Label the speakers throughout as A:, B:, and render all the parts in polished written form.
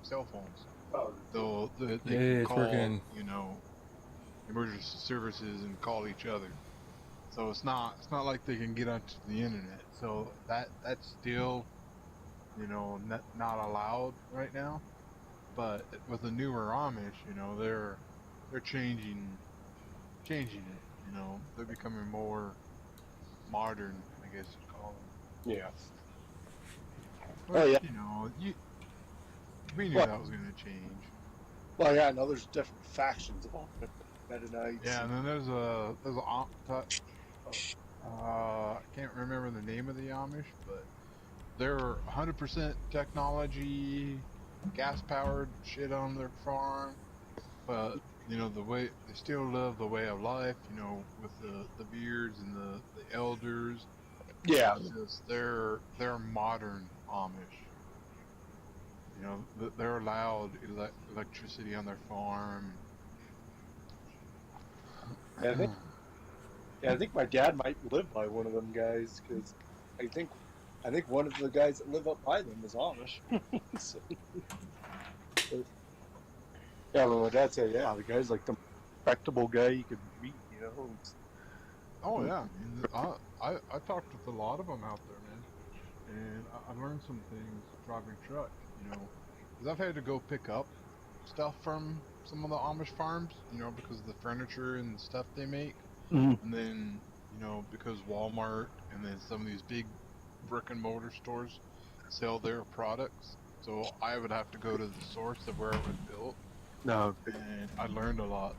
A: cell phones. They
B: Yeah,
A: can
B: it's
A: call,
B: working.
A: emergency services and call each other. So it's not like they can get onto the internet. So that's still not allowed right now. But with the newer Amish, they're changing it. They're becoming more modern, I guess you'd call them.
C: Yeah. Oh
A: Which
C: yeah.
A: we knew
C: Well,
A: that was going to change.
C: well, yeah. I know there's different factions of all the Mennonites,
A: Yeah,
C: and
A: and then I can't remember the name of the Amish, but they're 100% technology, gas powered shit on their farm. But the way they still live the way of life, with the beards and the elders.
C: yeah,
A: It's just they're modern Amish. They're allowed electricity on their farm.
C: yeah. I think my dad might live by one of them guys because I think I think one of the guys that live up by them is Amish. So, yeah, but my dad said, yeah, the guy's like the most respectable guy you could meet.
A: Oh yeah, I mean, I talked with a lot of them out there, man, and I learned some things driving truck. Because I've had to go pick up stuff from some of the Amish farms, because of the furniture and stuff they make.
C: Mhm.
A: And then, because Walmart and then some of these big brick and mortar stores sell their products. So I would have to go to the source of where it was built.
C: No,
A: And I learned a lot.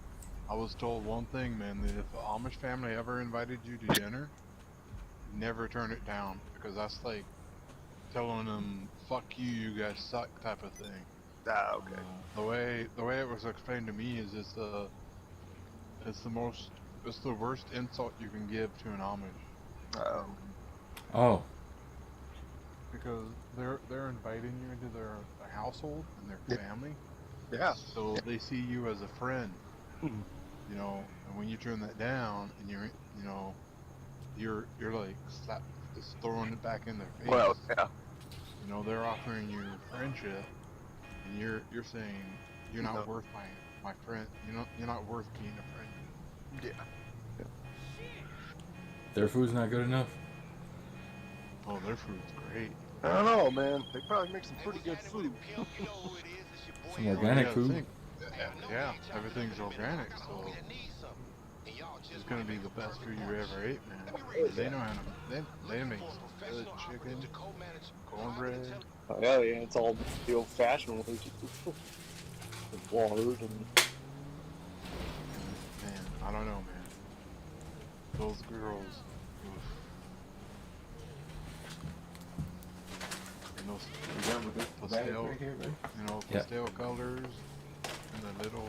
A: I was told one thing, man, that if an Amish family ever invited you to dinner, never turn it down because that's like telling them "fuck you, you guys suck" type of thing.
C: okay.
A: The way it was explained to me is it's the most it's the worst insult you can give to an Amish.
C: Oh,
A: Um,
B: Oh,
A: because they're inviting you into their household and their
C: yeah,
A: family,
C: yeah.
A: so they see you as a friend,
C: Mhm.
A: and when you turn that down and you're like just throwing it back in their
C: Well,
A: face.
C: yeah.
A: They're offering you friendship, and you're saying you're not
C: No,
A: worth my friend. You're not worth being a friend to.
C: yeah.
B: their food's not good enough.
A: Oh, their food's great.
C: I don't know, man. They probably make some pretty good food.
B: Some
A: Well, you
B: organic
A: got to
B: food.
A: think, yeah, everything's organic, so it's gonna be the best food you ever ate, man.
C: Oh,
A: And they
C: yeah.
A: know how to they make some good chicken, cornbread.
C: Oh, yeah, yeah. It's all the old-fashioned way too. With lard and
A: And man, I don't know, man. Those girls, oof, and those
B: You done with this bag
A: pastel,
B: right here, buddy? Yeah.
A: pastel colors, and the little.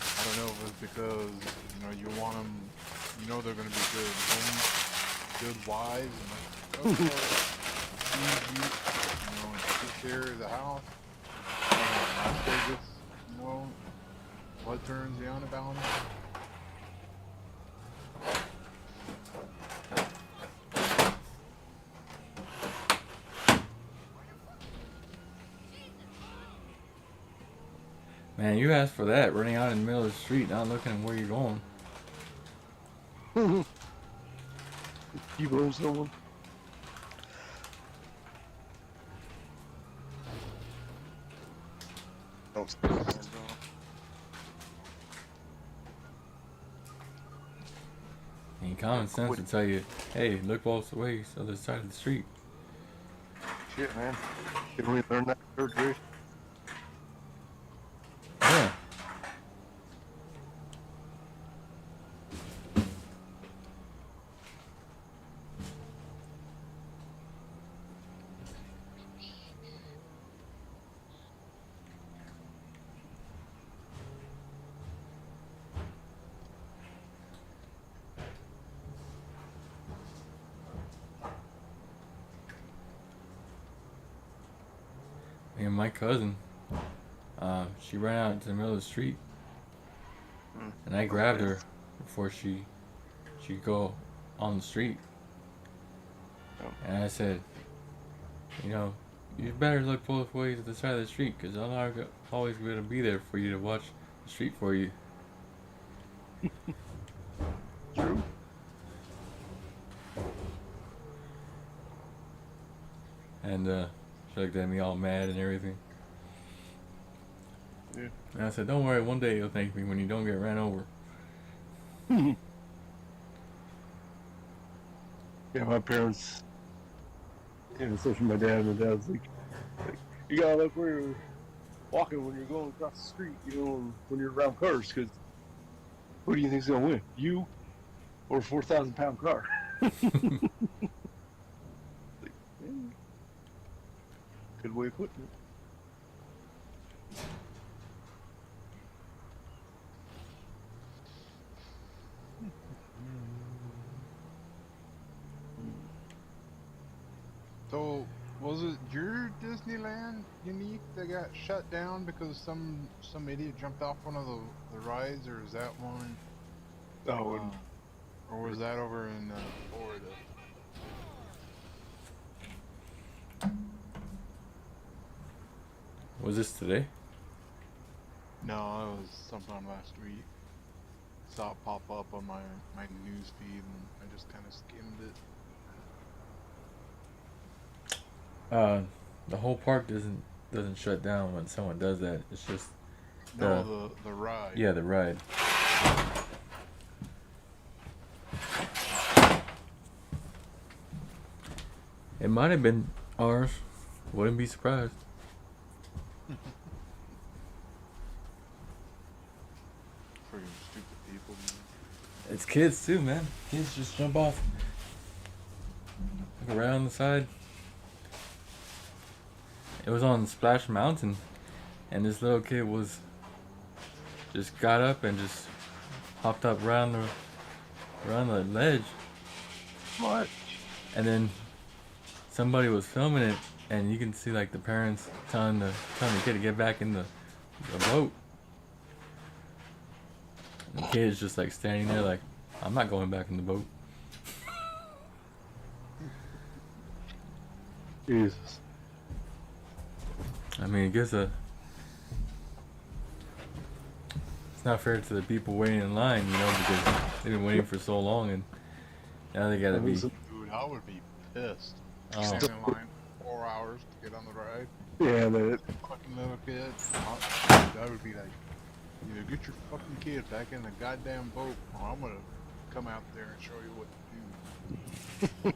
A: I don't know if it's because you want them. They're gonna be good wives, and like, oh, feed you, and take care of the house. And then Las Vegas, what turns you on about them?
B: Man, you asked for that, running out in the middle of the street, not looking at where you're going.
C: you know someone. Oh,
B: And common sense would tell you, hey, look both ways, other side of the street.
C: shit, man. Can we learn that third grade?
B: Yeah. And my cousin, she ran out into the middle of the street, and I grabbed her before she could go on the street.
C: Oh.
B: And I said, you know, you better look both ways at the side of the street, because I'm not always going to be there for you to watch the street for you.
C: True.
B: And she looked at me all mad and everything.
C: Yeah.
B: And I said, don't worry, one day you'll thank me when you don't get ran over.
C: Yeah, my parents, especially my dad. My dad's like, you gotta look where you're walking when you're going across the street, when you're around cars, because who do you think's gonna win, you or a 4,000-pound car? Like, yeah, good way of putting it.
A: So, was it your Disneyland, Unique, that got shut down because some idiot jumped off one of the rides, or is that one?
C: Oh, and
A: Or was that over in Florida?
B: Was this today?
A: No, it was sometime last week. Saw it pop up on my news feed, and I just kind of skimmed it.
B: The whole park doesn't shut down when someone does that. It's just
A: No, the ride.
B: yeah, the ride. It might have been ours. Wouldn't be surprised.
A: Freaking stupid people, man.
B: It's kids too, man. Kids just jump off, look around the side. It was on Splash Mountain, and this little kid just got up and just hopped up around the ledge,
C: what?
B: and then somebody was filming it, and you can see like the parents telling the kid to get back in the boat. And the kid's just like standing there like, I'm not going back in the boat.
C: Jesus.
B: I mean, it gives it's not fair to the people waiting in line, because they've been waiting for so long, and now they gotta be.
A: Dude, I would be pissed.
B: Oh.
A: Standing in line for 4 hours to get on the ride.
C: Yeah, that.
A: Fucking little kid. I would be like, either get your fucking kid back in the goddamn boat, or I'm gonna come out there and show you what to do.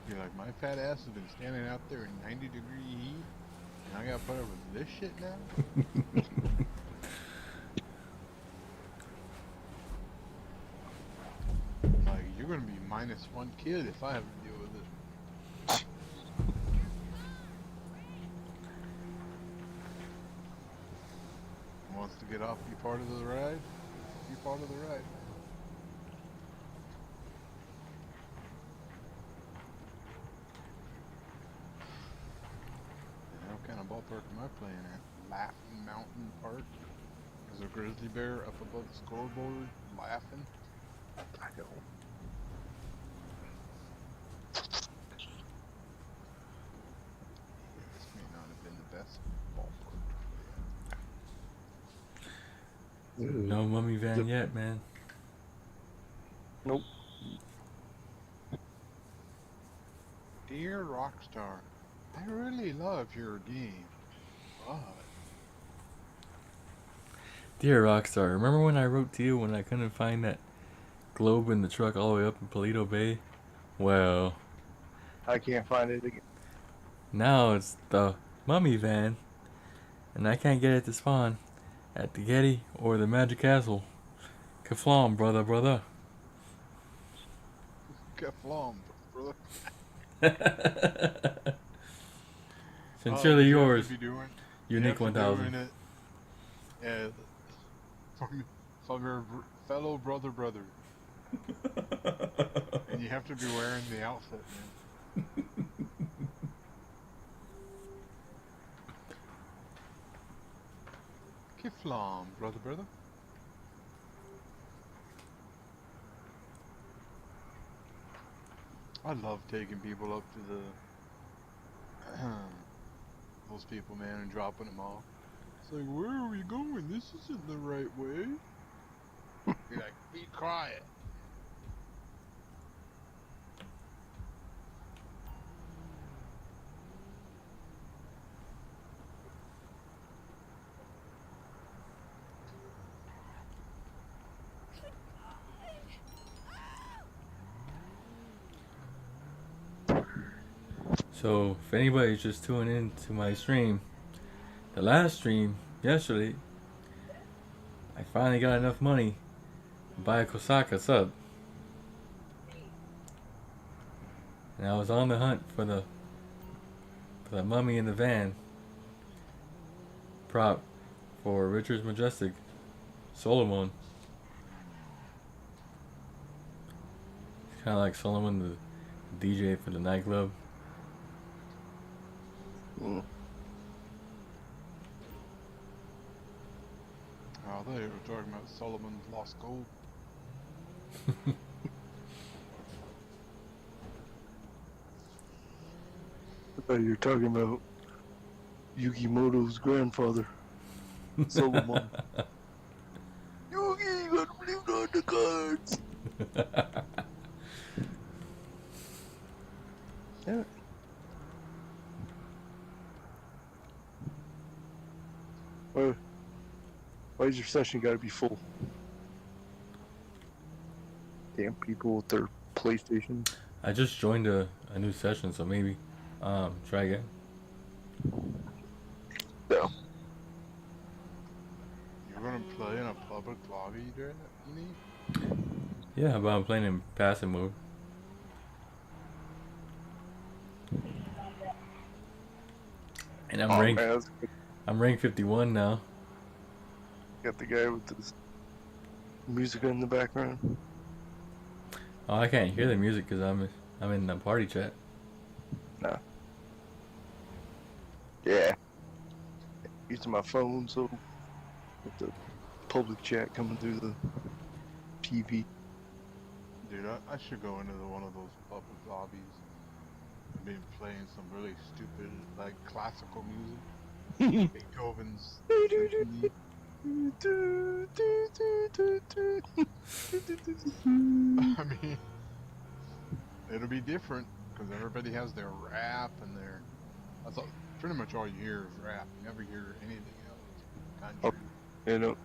A: You're like, my fat ass has been standing out there in 90-degree heat, and I gotta put up with this shit now? Like, you're gonna be minus one kid if I have to deal with it. Wants to get off, be part of the ride? Be part of the ride. And what kind of ballpark am I playing at? Laughing Mountain Park? There's a grizzly bear up above the scoreboard laughing.
C: I know.
A: This may not have been the best ballpark to play at.
B: No mummy van yet, man.
C: Nope.
A: Dear Rockstar, I really love your game, but...
B: Dear Rockstar, remember when I wrote to you when I couldn't find that globe in the truck all the way up in Paleto Bay? Well,
C: I can't find it again.
B: now it's the mummy van, and I can't get it to spawn at the Getty or the Magic Castle. Kaflam, brother.
A: Keflam, brother.
B: Sincerely yours,
A: Be doing,
B: Unique 1000.
A: Doing it, from your fellow brother. And you have to be wearing the outfit, man. Kiflam, brother. I love taking people up to the those people, man, and dropping them off. It's like, where are we going? This isn't the right way. You're like, be quiet.
B: So if anybody's just tuning in to my stream, the last stream yesterday, I finally got enough money to buy a Kosaka sub. And I was on the hunt for the mummy in the van prop for Richard's Majestic Solomon. It's kind of like Solomon, the DJ for the nightclub.
C: Mm.
A: Oh, I thought you were talking about Solomon's Lost Gold.
C: I thought you were talking about Yukimoto's grandfather, Solomon. Yugi, you gotta believe on the cards. Yeah. Why's your session gotta be full? Damn people with their PlayStation.
B: I just joined a new session, so maybe try again.
C: No.
A: You're gonna play in a public lobby, during that, you need?
B: Yeah, but I'm playing in passive mode. And I'm ranked.
C: Man,
B: I'm ranked 51 now.
C: got the guy with this music in the background.
B: Oh, I can't hear the music because I'm in the party chat.
C: Nah. Yeah. Using my phone, so with the public chat coming through the TV.
A: Dude, I should go into one of those public lobbies. I've been playing some really stupid, like, classical music. Beethoven's Symphony. I mean, it'll be different because everybody has their rap and their. That's all, pretty much all you hear is rap. You never hear anything else. Country.
C: You know.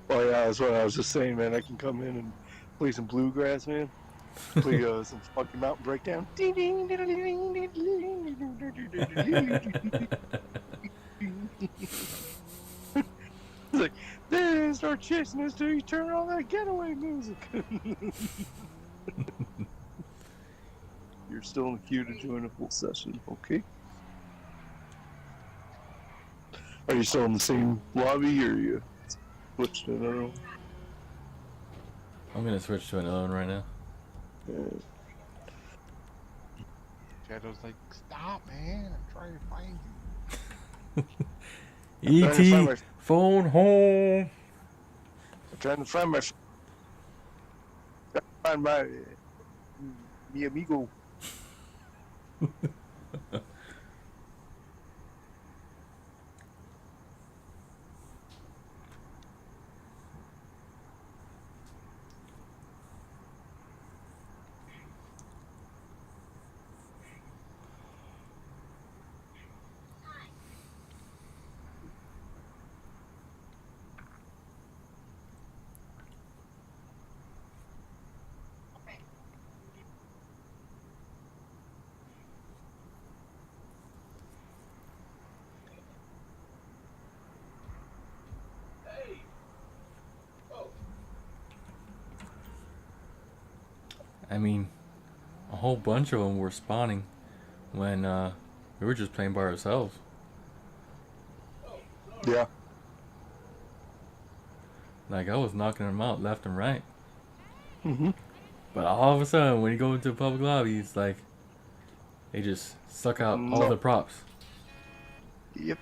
C: Oh yeah, that's what I was just saying, man. I can come in and play some bluegrass, man. Play some fucking mountain breakdown. It's like, then start chasing us till you turn on that getaway music. You're still in the queue to join a full session, okay? Are you still in the same lobby, or you switched to another one?
B: I'm gonna switch to another one right now.
A: Shadow's like, stop, man! I'm trying to find you.
B: E.T. phone home.
C: I'm trying to find my mi amigo.
B: I mean, a whole bunch of them were spawning when we were just playing by ourselves.
C: Yeah.
B: Like, I was knocking them out left and right.
C: Mm-hmm.
B: But all of a sudden, when you go into a public lobby, it's like they just suck out all the props.
C: Yep.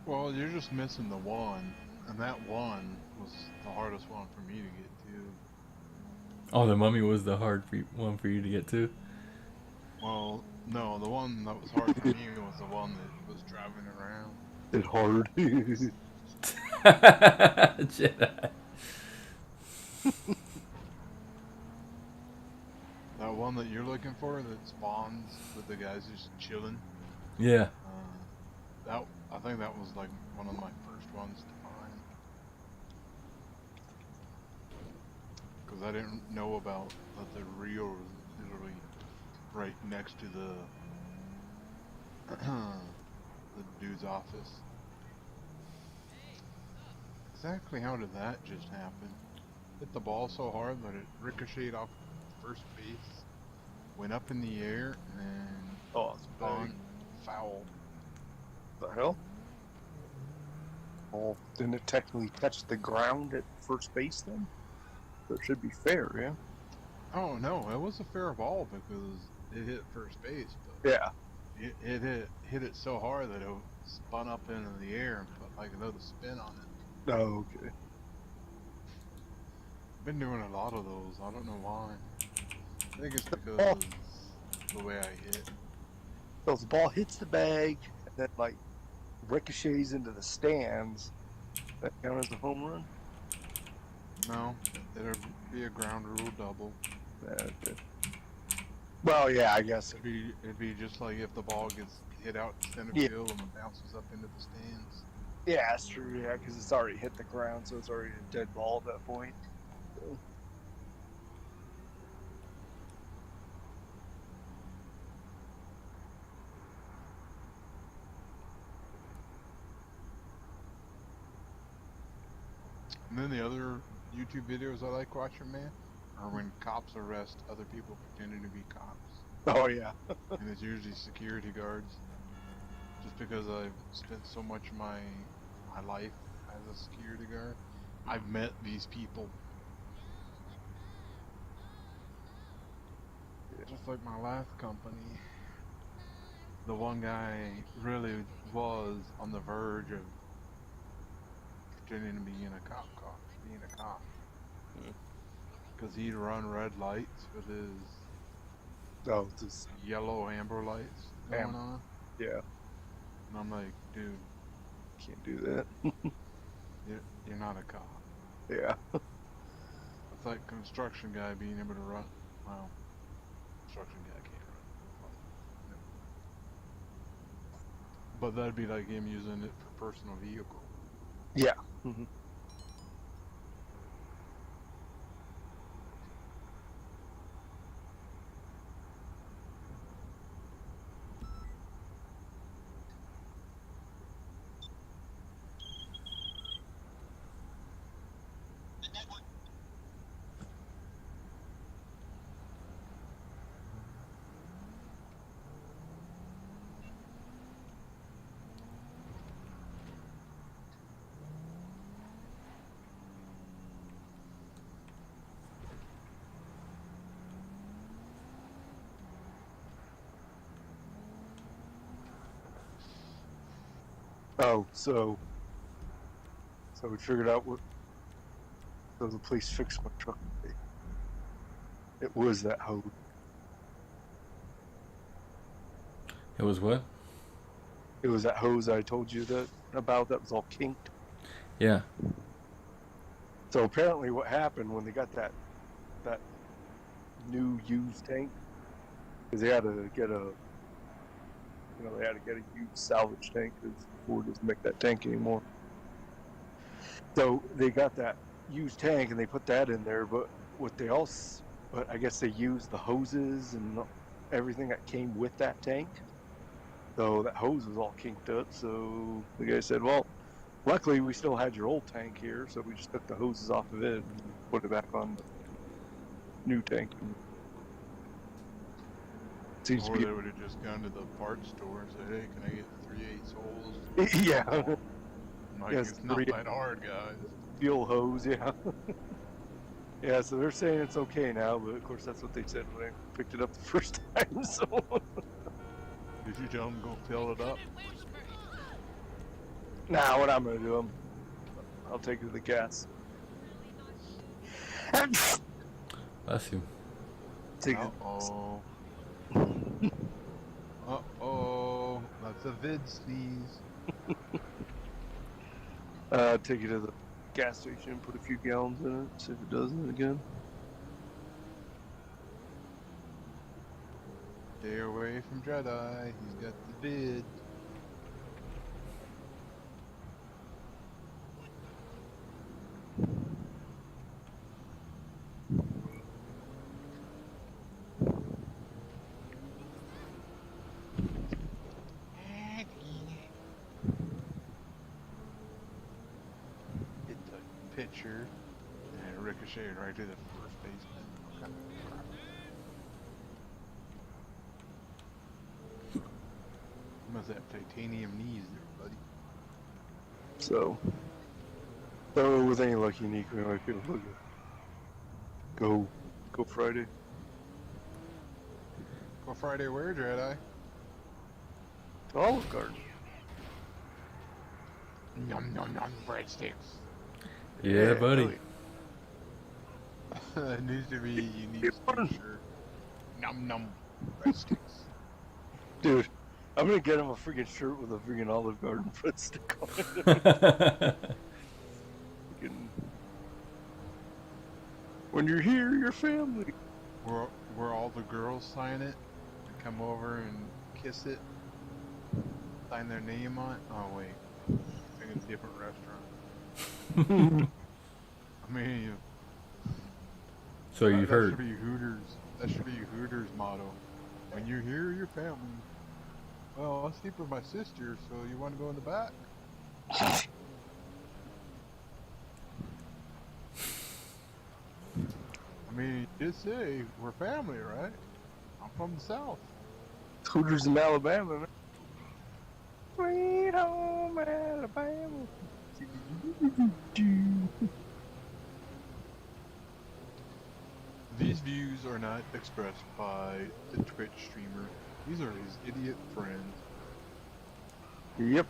A: Well, you're just missing the one. And that one was the hardest one for me to get to.
B: Oh, the mummy was the one for you to get to.
A: Well, no, the one that was hard for me was the one that was driving around.
C: It's hard.
B: Jedi.
A: That one that you're looking for that spawns with the guys just chilling.
B: Yeah.
A: That I think that was like one of my first ones to find. Because I didn't know about that the Rio was literally right next to the dude's office. Exactly how did that just happen? Hit the ball so hard that it ricocheted off first base, went up in the air, and then
C: Oh, it's
A: spawned foul.
C: the hell? Well, didn't it technically touch the ground at first base then? So it should be fair, yeah?
A: Oh no, it was a fair ball because it hit first base, but
C: Yeah.
A: it hit it so hard that it spun up into the air and put like another spin on it.
C: Oh, okay.
A: I've been doing a lot of those. I don't know why. I think it's because
C: Oh.
A: of the way I hit.
C: So the ball hits the bag and then like ricochets into the stands. That count as a home run?
A: No, it'll be a ground rule double.
C: Okay. Well, yeah, I guess.
A: It'd be just like if the ball gets hit out to center
C: Yeah.
A: field and bounces up into the stands.
C: Yeah, that's true. Yeah, because it's already hit the ground, so it's already a dead ball at that point. So.
A: And then the other YouTube videos I like watching, man, are when cops arrest other people pretending to be cops.
C: Oh yeah.
A: And it's usually security guards. Just because I've spent so much of my life as a security guard, I've met these people. Just like my last company, the one guy really was on the verge of pretending to be being a cop. Because he'd run red lights with his
C: Oh, just
A: yellow amber lights going on.
C: yeah.
A: And I'm like, dude,
C: Can't do that.
A: you're not a cop.
C: Yeah.
A: It's like construction guy being able to run. Well, construction guy can't run. No. But that'd be like him using it for personal vehicle.
C: Yeah. Mm-hmm. Oh, so we figured out what. So the police fixed my truck. It was that hose.
B: It was what?
C: It was that hose I told you about that was all kinked.
B: Yeah.
C: So apparently, what happened when they got that new used tank, because they had to get a used salvage tank because Ford doesn't make that tank anymore. So they got that used tank and they put that in there, but I guess they used the hoses and everything that came with that tank. So that hose was all kinked up. So the guy said, "Well, luckily we still had your old tank here, so we just took the hoses off of it and put it back on the new tank." Seems
A: Or
C: to be
A: they would have just gone to the parts store and said, hey, can I get 3/8 holes?
C: yeah,
A: I'm like,
C: Yes,
A: it's not that hard, guys.
C: fuel hose, yeah. Yeah, so they're saying it's okay now, but of course that's what they said when I picked it up the first time. So
A: Did you tell them to go fill it up?
C: now what I'm gonna do, I'll take it to the gas.
B: Bless you.
C: Take it.
A: Uh-oh. Uh-oh. That's a vid sneeze.
C: Take it to the gas station, put a few gallons in it, see if it does it again.
A: Stay away from Jedi. He's got the vid. Hit the pitcher and it ricocheted right to the first baseman. What kind of crap? You must have titanium knees there, buddy.
C: So, with any luck, unique, we might be able to go Friday.
A: Go Friday where, Jedi?
C: Olive Garden.
A: Nom nom nom breadsticks.
B: Yeah, buddy.
A: That needs to be a unique shirt. Nom nom breadsticks.
C: Dude, I'm gonna get him a freaking shirt with a freaking Olive Garden breadstick on it. Freaking- When you're here, your family.
A: Where all the girls sign it and come over and kiss it, sign their name on it. Oh wait, I think it's a different restaurant. I mean,
B: So you've
A: that
B: heard.
A: should be Hooters. That should be Hooters motto. When you're here, your family. Well, I sleep with my sister, so you want to go in the back? I mean, you did say we're family, right? I'm from the South.
C: Hooters in Alabama, man. Sweet home Alabama.
A: These views are not expressed by the Twitch streamer. These are his idiot friends.
C: Yep.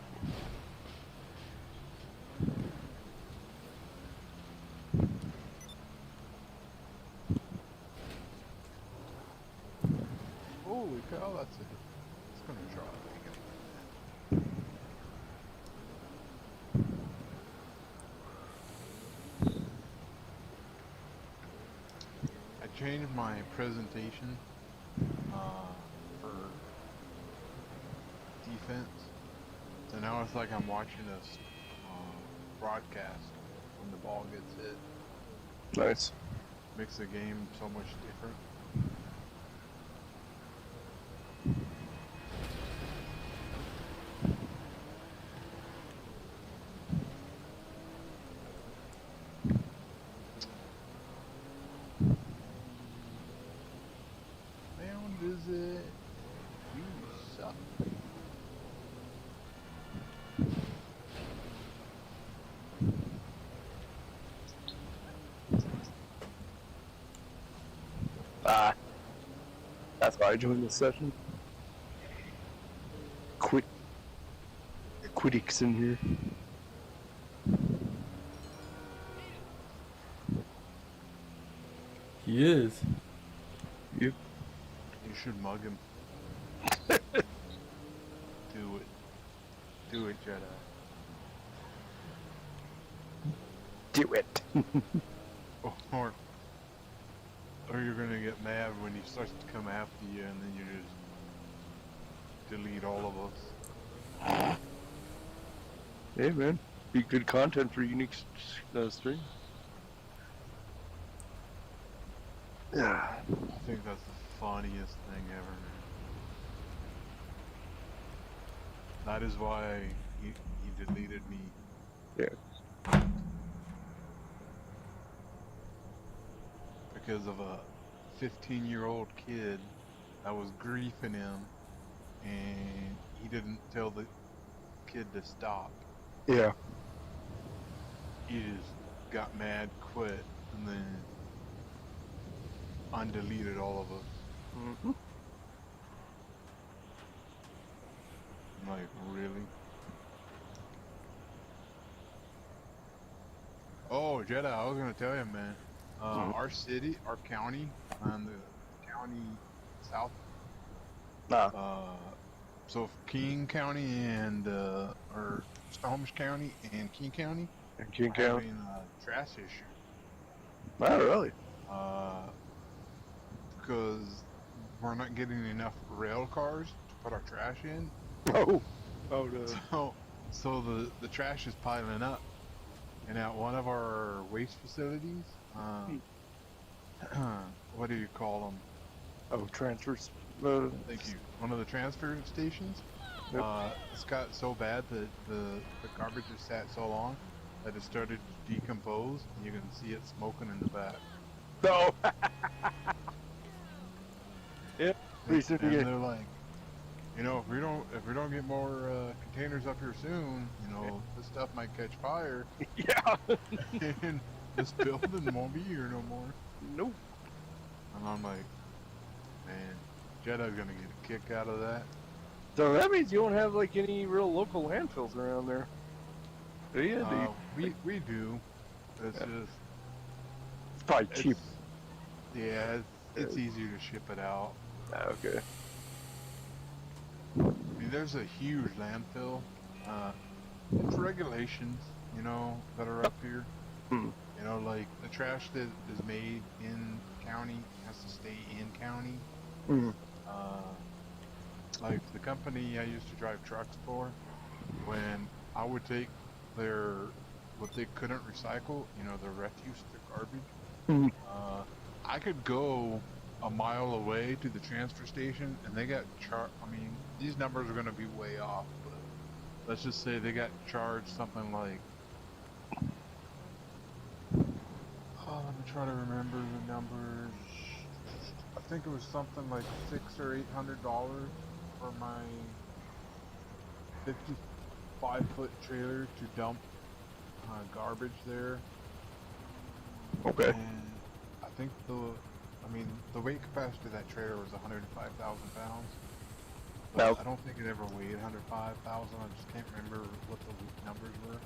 A: Holy cow, that's it. It's gonna try. I changed my presentation for defense. So now it's like I'm watching a broadcast when the ball gets hit.
C: Nice.
A: Makes the game so much different. Down visit. You suck.
C: That's why I joined this session. Quiddick's in here.
B: He is.
C: Yep.
A: You should mug him. Do it. Do it, Jedi.
C: Do it.
A: Or you're gonna get mad when he starts to come after you and then you just delete all of us.
C: Hey, man. Be good content for unique stream. Yeah.
A: I think that's the funniest thing ever, man. That is why he deleted me.
C: Yeah.
A: Because of a 15-year-old kid that was griefing him and he didn't tell the kid to stop.
C: Yeah.
A: He just got mad, quit, and then undeleted all of us.
C: Mm-hmm.
A: I'm like, really? Oh, Jedi, I was gonna tell you, man.
C: Mhm.
A: Our city, our county, and the county south.
C: Nah,
A: So King County and or Snohomish County and King County
C: in King
A: are
C: County.
A: having a trash issue.
C: Not really.
A: Uh, because we're not getting enough rail cars to put our trash in.
C: Oh, oh, the
A: So so the trash is piling up. And at one of our waste facilities,
C: hmm.
A: what do you call them?
C: Oh, transfers.
A: Thank you. One of the transfer stations.
C: Yep.
A: It's got so bad that the garbage has sat so long that it started to decompose, and you can see it smoking in the back.
C: No. Yeah. Pretty soon you
A: And
C: get.
A: they're like, if we don't get more containers up here soon, this stuff might catch fire,
C: Yeah.
A: and this building won't be here no more.
C: Nope.
A: And I'm like, man, Jedi's gonna get a kick out of that.
C: So that means you don't have like any real local landfills around there. Do you?
A: We do. It's
C: Yeah.
A: just
C: It's probably
A: it's,
C: cheap.
A: yeah, it's easier to ship it out.
C: Okay.
A: I mean, there's a huge landfill. It's regulations, that are up here.
C: Hmm.
A: Like the trash that is made in county has to stay in county.
C: Hmm.
A: Like the company I used to drive trucks for, when I would take their what they couldn't recycle, their refuse, their garbage.
C: Hmm.
A: I could go a mile away to the transfer station, and they got charged. I mean, these numbers are going to be way off, but let's just say they got charged something like. Oh, let me try to remember the numbers. I think it was something like $600 or $800 for my 55-foot trailer to dump garbage there.
C: Okay.
A: And I think the weight capacity of that trailer was 105,000 pounds. But
C: Now.
A: I don't think it ever weighed 105,000. I just can't remember what the numbers were.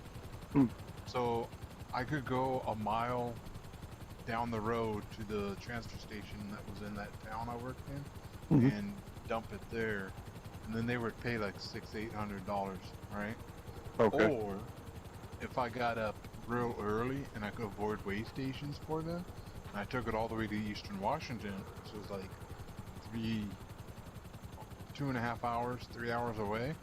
C: Hmm.
A: So I could go a mile down the road to the transfer station that was in that town I worked in
C: Mhm.
A: and dump it there. And then they would pay like $600-800, right?
C: Okay.
A: Or if I got up real early and I could avoid way stations for them, and I took it all the way to Eastern Washington, which was like 2.5 hours, 3 hours away,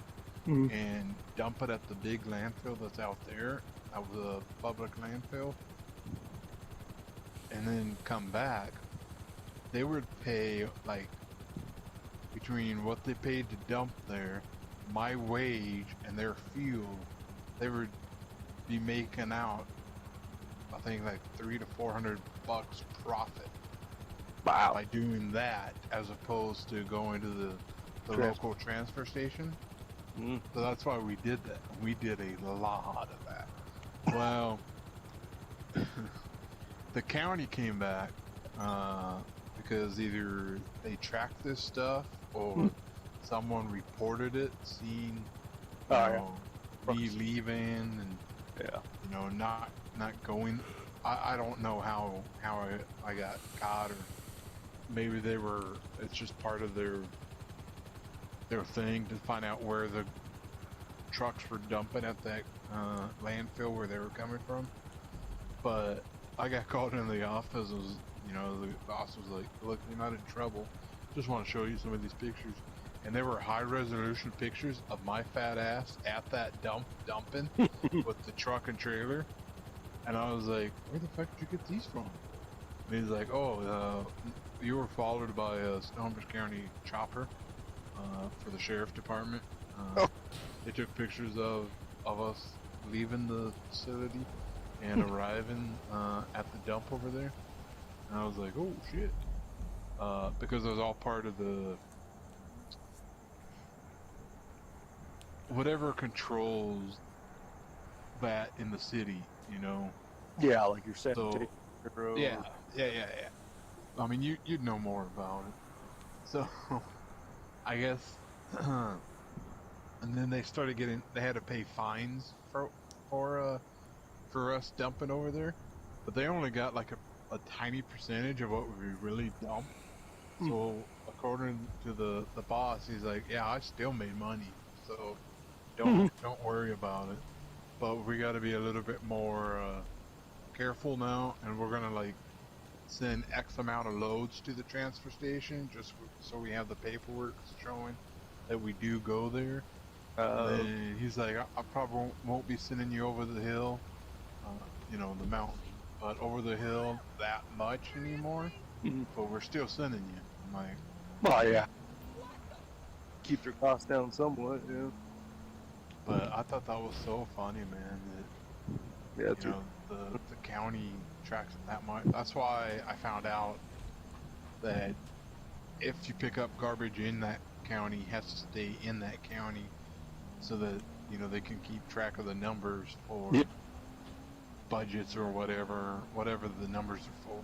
C: Mhm.
A: and dump it at the big landfill that's out there. That was a public landfill. And then come back, they would pay like between what they paid to dump there, my wage, and their fuel, they would be making out, I think, like $300 to $400 profit
C: Wow.
A: by doing that, as opposed to going to the local transfer station.
C: Mm.
A: So that's why we did that. We did a lot of that. Well, the county came back because either they tracked this stuff or someone reported it, seen me leaving and not going. I don't know how I got caught, or maybe it's just part of their thing to find out where the trucks were dumping at that landfill where they were coming from. But I got called in the office. The boss was like, "Look, you're not in trouble. Just want to show you some of these pictures." And they were high resolution pictures of my fat ass at that dumping with the truck and trailer. And I was like, "Where the fuck did you get these from?" And he's like, "Oh, you were followed by a Snohomish County chopper for the sheriff department. They took pictures of us leaving the facility and arriving at the dump over there." And I was like, "Oh shit," because it was all part of the whatever controls that in the city,
C: Yeah, like you're saying.
A: So yeah. I mean, you'd know more about it. So I guess, and then they started they had to pay fines for for us dumping over there, but they only got like a tiny percentage of what we really dump. So according to the boss, he's like, yeah, I still made money, so don't worry about it. But we got to be a little bit more careful now, and we're gonna like send X amount of loads to the transfer station just so we have the paperwork showing that we do go there. And then he's like, I probably won't be sending you over the hill, you know, the mountain, but over the hill that much anymore. But we're still sending you. I'm like,
C: well, yeah. Keep their costs down somewhat, yeah.
A: but I thought that was so funny, man, that
C: Yeah,
A: you know the county tracks it that much. That's why I found out that if you pick up garbage in that county, it has to stay in that county so that you know they can keep track of the numbers for
C: yeah.
A: budgets or whatever the numbers are for.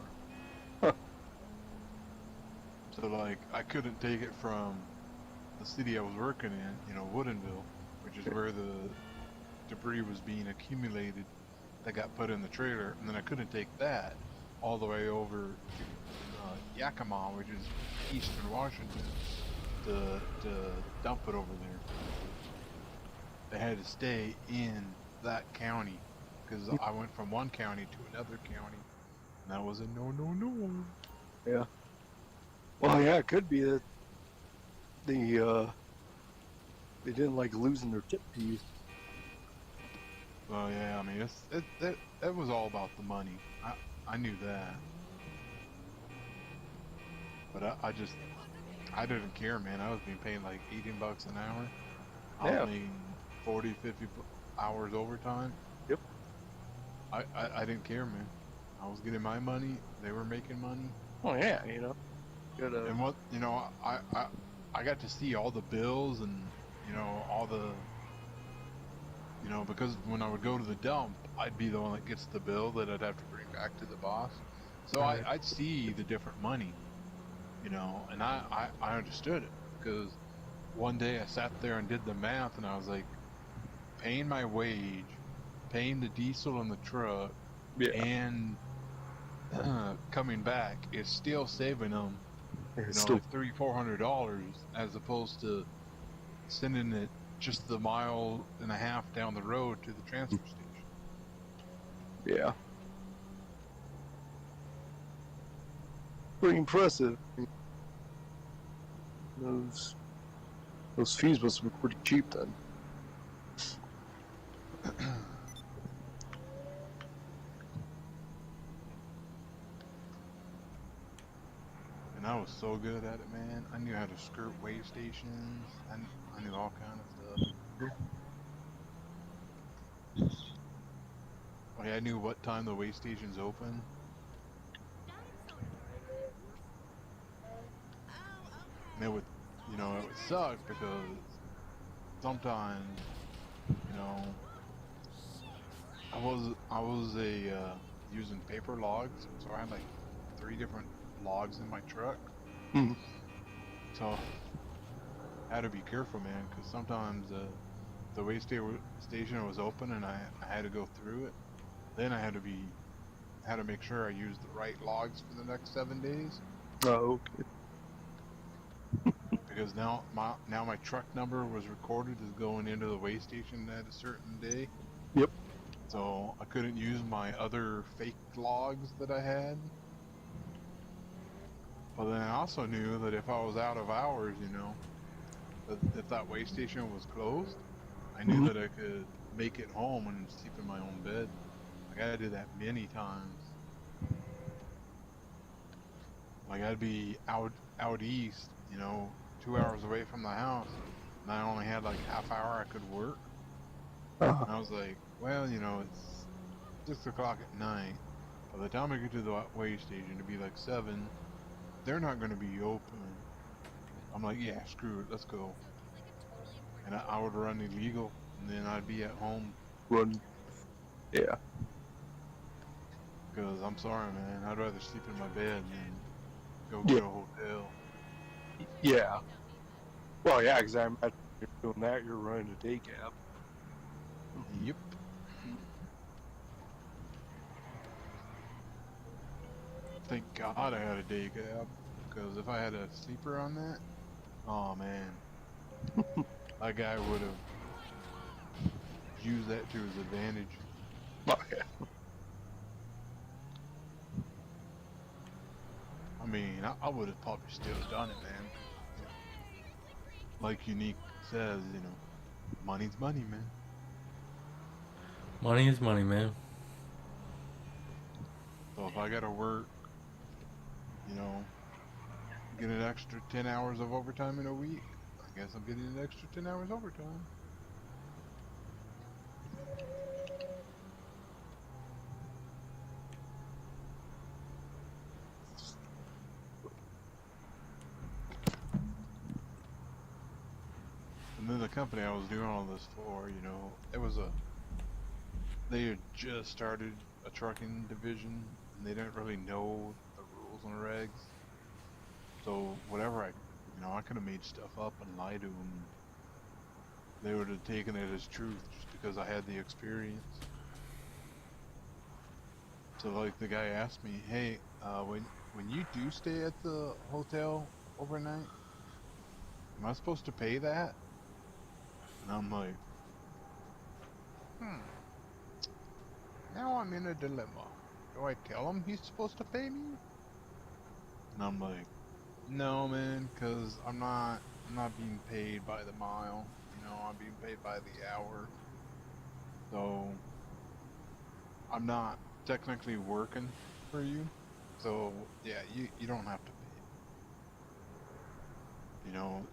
C: Huh.
A: So like I couldn't take it from the city I was working in, you know, Woodinville, which is where the debris was being accumulated that got put in the trailer, and then I couldn't take that all the way over to Yakima, which is eastern Washington, to dump it over there. They had to stay in that county because I went from one county to another county, and that was a no.
C: Yeah. Well, yeah, it could be that they didn't like losing their tip fees.
A: Well, yeah, I mean, it was all about the money. I knew that, but I didn't care, man. I was being paid like $18 an hour. I
C: Yeah.
A: was making 40, 50 hours overtime.
C: Yep.
A: I didn't care, man. I was getting my money. They were making money.
C: Oh yeah, you know. Gotta.
A: And what you know, I got to see all the bills and you know all the you know because when I would go to the dump, I'd be the one that gets the bill that I'd have to bring back to the boss. So
C: Right.
A: I'd see the different money, you know, and I understood it because one day I sat there and did the math and I was like, paying my wage, paying the diesel in the truck,
C: Yeah.
A: and coming back is still saving them, you
C: It's
A: know,
C: still.
A: like $300-400 as opposed to sending it just the mile and a half down the road to the transfer station.
C: Yeah. Pretty impressive. Those fees must have been pretty cheap then.
A: And I was so good at it, man. I knew how to skirt way stations. I knew all kind of stuff. Oh, yeah, I knew what time the way stations open. And it would, you know, it would suck because sometimes, you know, I was using paper logs, so I had like 3 different logs in my truck.
C: Mhm.
A: So I had to be careful, man, because sometimes the way station was open and I had to go through it. Then I had to make sure I used the right logs for the next 7 days.
C: Oh, okay.
A: Because now my truck number was recorded as going into the way station at a certain day.
C: Yep.
A: So I couldn't use my other fake logs that I had. But then I also knew that if I was out of hours, you know, that if that way station was closed, I knew
C: Mhm.
A: that I could make it home and sleep in my own bed. Like I did that many times. Like I'd be out east, you know, 2 hours away from the house, and I only had like half hour I could work. And I was like, well, you know, it's 6 o'clock at night. By the time I get to the way station, it'd be like 7. They're not going to be open. I'm like, yeah, screw it, let's go. And I would run illegal, and then I'd be at home.
C: Run. Yeah.
A: Because I'm sorry, man, I'd rather sleep in my bed than go
C: Yeah.
A: get a hotel.
C: Yeah. Well, yeah, because I imagine if you're doing that, you're running a day cab.
A: Yep. Thank God I had a day cab, because if I had a sleeper on that, oh man, that guy would have used that to his advantage.
C: Oh, yeah.
A: I mean, I would have probably still done it, man. You know, like Unique says, you know, money's money, man.
B: Money is money, man.
A: So if I gotta work, you know, get an extra 10 hours of overtime in a week, I guess I'm getting an extra 10 hours overtime. And then the company I was doing all this for, you know, they had just started a trucking division and they didn't really know the rules and regs. So whatever I could have made stuff up and lied to them. They would have taken it as truth just because I had the experience. So like the guy asked me, hey, when you do stay at the hotel overnight, am I supposed to pay that? And I'm like, hmm. Now I'm in a dilemma. Do I tell him he's supposed to pay me? And I'm like, no, man, because I'm not being paid by the mile. You know, I'm being paid by the hour. So I'm not technically working for you. So yeah, you don't have to pay me. You know,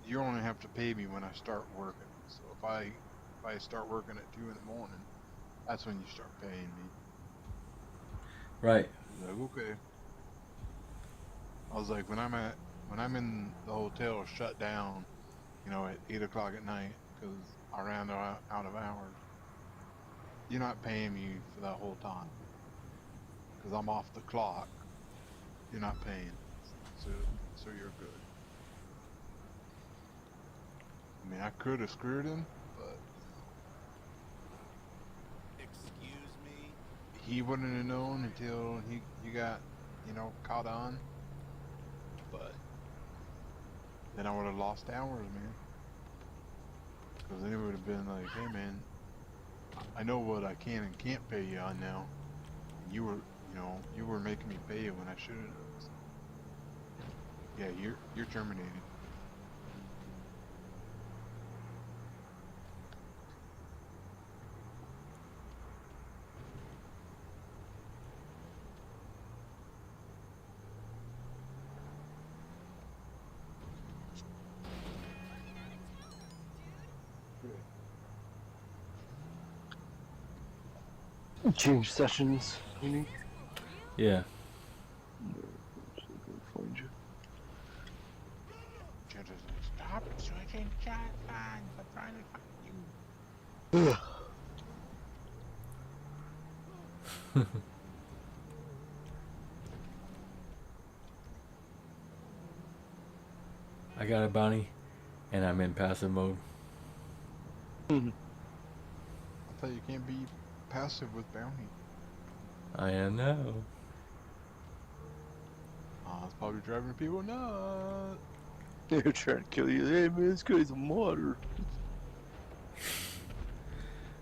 A: you only have to pay me when I start working. So if I start working at 2 in the morning, that's when you start paying me.
B: Right.
A: He's like, okay. I was like, when I'm in the hotel shut down, you know, at 8 o'clock at night because I ran out of hours. You're not paying me for that whole time because I'm off the clock. You're not paying, so so you're good. I mean, I could have screwed him, but you know,
D: Excuse me?
A: he wouldn't have known until he got, you know, caught on. But then I would have lost hours, man. Because then it would have been like, hey, man, I know what I can and can't pay you on now. And you were making me pay you when I shouldn't have. So, yeah, you're terminated.
C: Change sessions, Unique.
B: Yeah.
C: Find you.
A: Stop switching chat lines. I'm trying to find you.
B: I got a bounty, and I'm in passive mode.
A: I thought you can't be passive with bounty.
B: I know.
A: It's probably driving people nuts.
C: They're trying to kill you. Hey man, this guy's a martyr.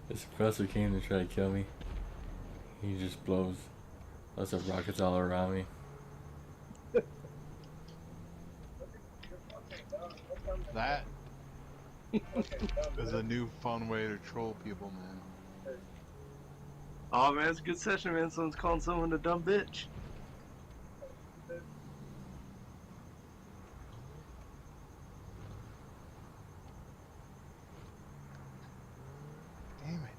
B: This professor came to try to kill me. He just blows lots of rockets all around me.
A: That is a new fun way to troll people, man.
C: Oh man, it's a good session, man. Someone's calling someone a dumb bitch.
A: Damn it.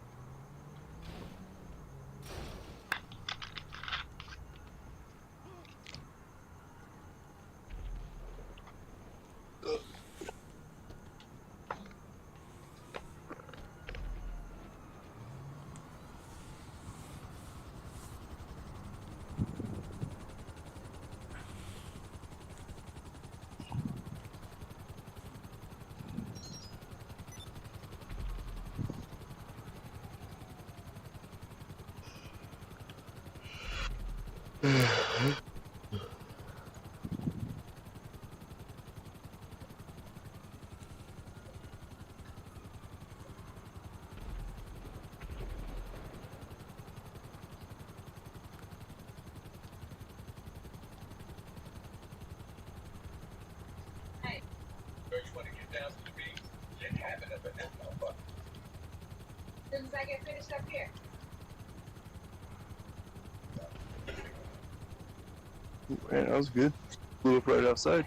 D: As soon as I get finished up here.
C: Man, that was good. Blew up right outside.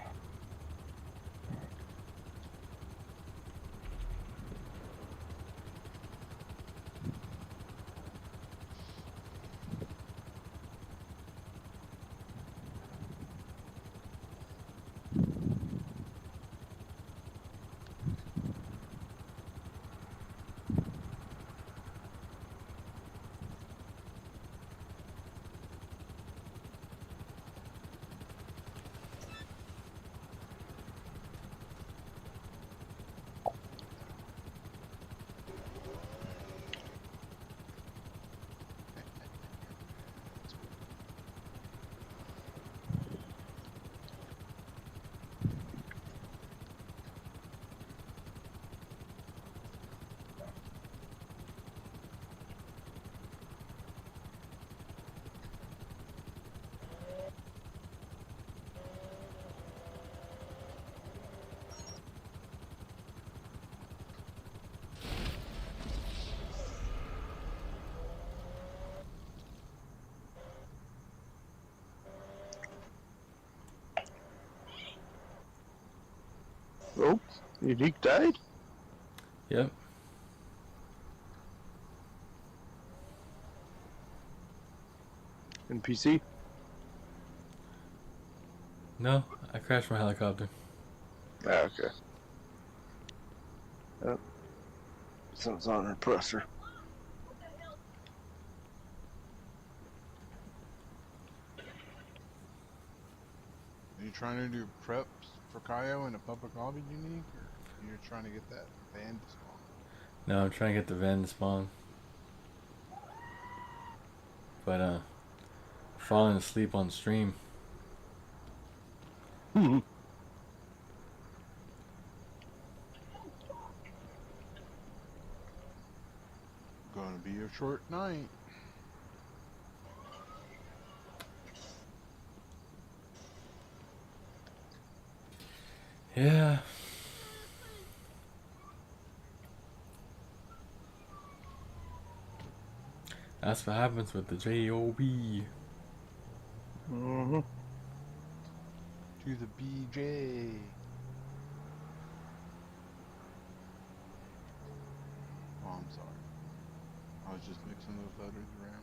C: Oh, Unique died?
B: Yep.
C: NPC?
B: No, I crashed my helicopter.
C: Ah, okay. Yep. Something's on her presser.
A: Are you trying to do preps for Kaio in a public lobby unique, or you're trying to get that van to spawn?
B: No, I'm trying to get the van to spawn. But falling asleep on stream.
A: Gonna be a short night.
B: Yeah. That's what happens with the JOB.
C: Mm-hmm.
A: To the BJ. Oh, I'm sorry. I was just mixing those letters around.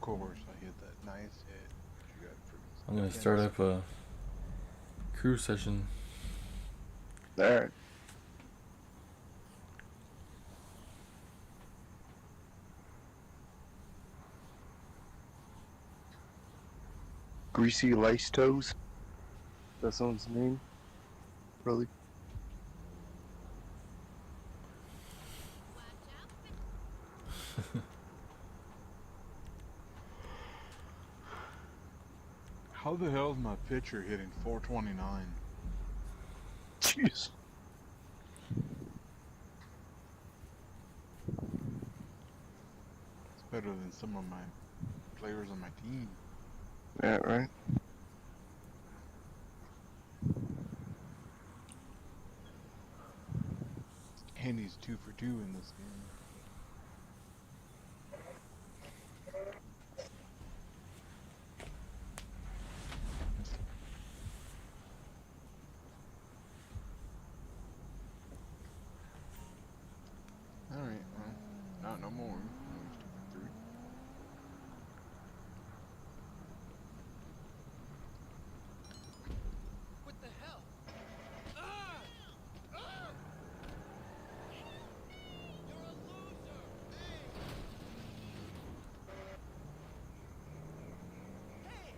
A: course, I hit that nice hit. You got freaking
B: I'm gonna
A: skins.
B: start up a crew session.
C: Alright. Greasy Lice Toes. That sounds name. Really?
A: How the hell is my pitcher hitting 429?
C: Jeez.
A: It's better than some of my players on my team.
C: Yeah, right.
A: And he's 2 for 2 in this game. Alright, well, not no more. He's 2 for 3.
E: What the hell? Ah! Ah! You're a loser! Hey! Hey!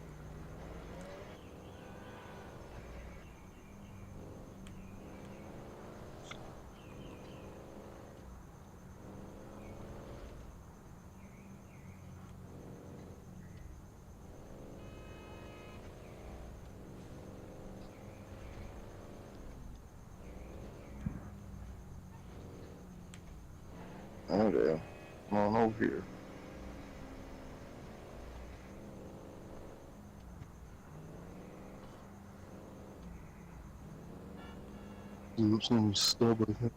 C: Oh, damn. Come on over here. Oops, I'm stubborn.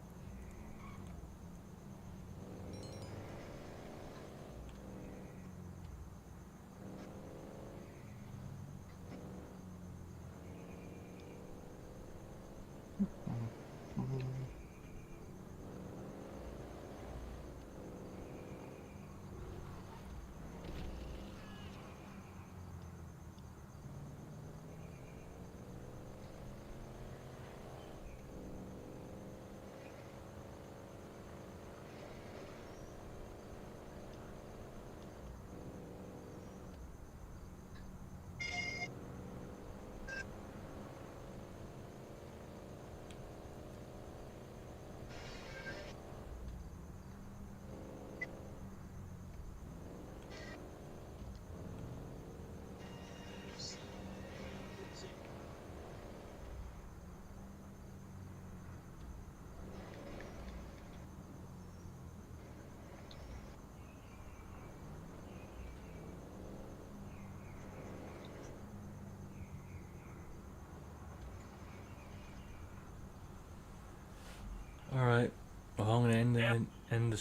B: Alright. Well, I'm gonna end the